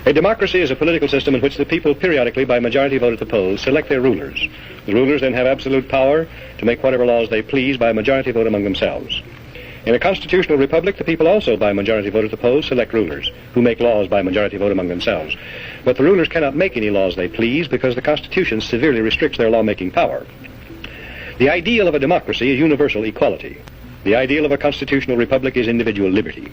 A democracy is a political system in which the people periodically, by majority vote at the polls, select their rulers. The rulers then have absolute power to make whatever laws they please by majority vote among themselves. In a constitutional republic, the people also, by majority vote at the polls, select rulers, who make laws by majority vote among themselves. But the rulers cannot make any laws they please because the Constitution severely restricts their lawmaking power. The ideal of a democracy is universal equality. The ideal of a constitutional republic is individual liberty.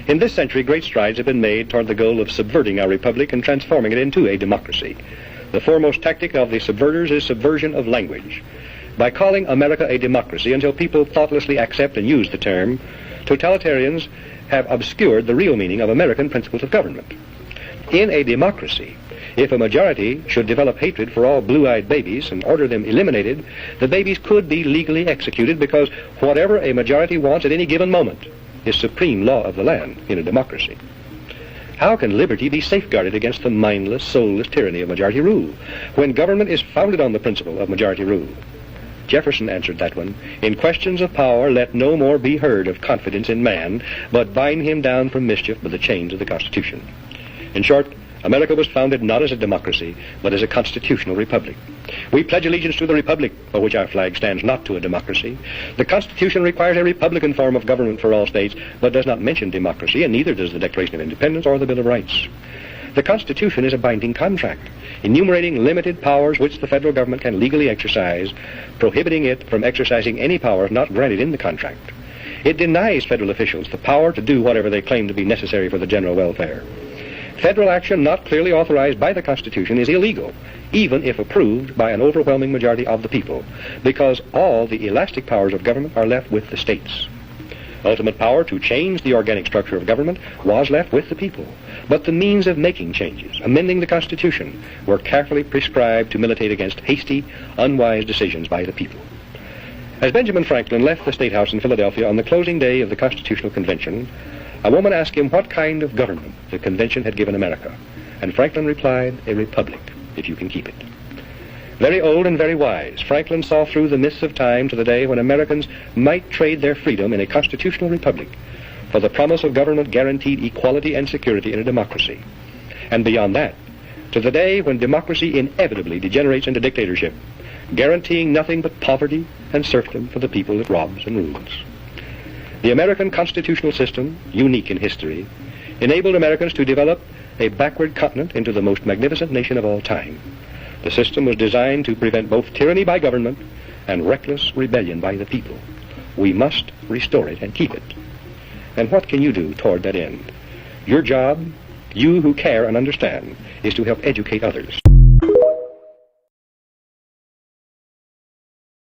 In this century, great strides have been made toward the goal of subverting our republic and transforming it into a democracy. The foremost tactic of the subverters is subversion of language. By calling America a democracy until people thoughtlessly accept and use the term, totalitarians have obscured the real meaning of American principles of government. In a democracy, if a majority should develop hatred for all blue-eyed babies and order them eliminated, the babies could be legally executed because whatever a majority wants at any given moment is supreme law of the land in a democracy. How can liberty be safeguarded against the mindless, soulless tyranny of majority rule when government is founded on the principle of majority rule? Jefferson answered that one. In questions of power, let no more be heard of confidence in man, but bind him down from mischief by the chains of the Constitution. In short, America was founded not as a democracy, but as a constitutional republic. We pledge allegiance to the republic, for which our flag stands, not to a democracy. The Constitution requires a republican form of government for all states, but does not mention democracy, and neither does the Declaration of Independence or the Bill of Rights. The Constitution is a binding contract, enumerating limited powers which the federal government can legally exercise, prohibiting it from exercising any powers not granted in the contract. It denies federal officials the power to do whatever they claim to be necessary for the general welfare. Federal action not clearly authorized by the Constitution is illegal, even if approved by an overwhelming majority of the people, because all the elastic powers of government are left with the states. Ultimate power to change the organic structure of government was left with the people, but the means of making changes, amending the Constitution, were carefully prescribed to militate against hasty, unwise decisions by the people. As Benjamin Franklin left the State House in Philadelphia on the closing day of the Constitutional Convention, a woman asked him what kind of government the convention had given America, and Franklin replied, "A republic, if you can keep it." Very old and very wise, Franklin saw through the mists of time to the day when Americans might trade their freedom in a constitutional republic for the promise of government guaranteed equality and security in a democracy. And beyond that, to the day when democracy inevitably degenerates into dictatorship, guaranteeing nothing but poverty and serfdom for the people it robs and rules. The American constitutional system, unique in history, enabled Americans to develop a backward continent into the most magnificent nation of all time. The system was designed to prevent both tyranny by government and reckless rebellion by the people. We must restore it and keep it. And what can you do toward that end? Your job, you who care and understand, is to help educate others.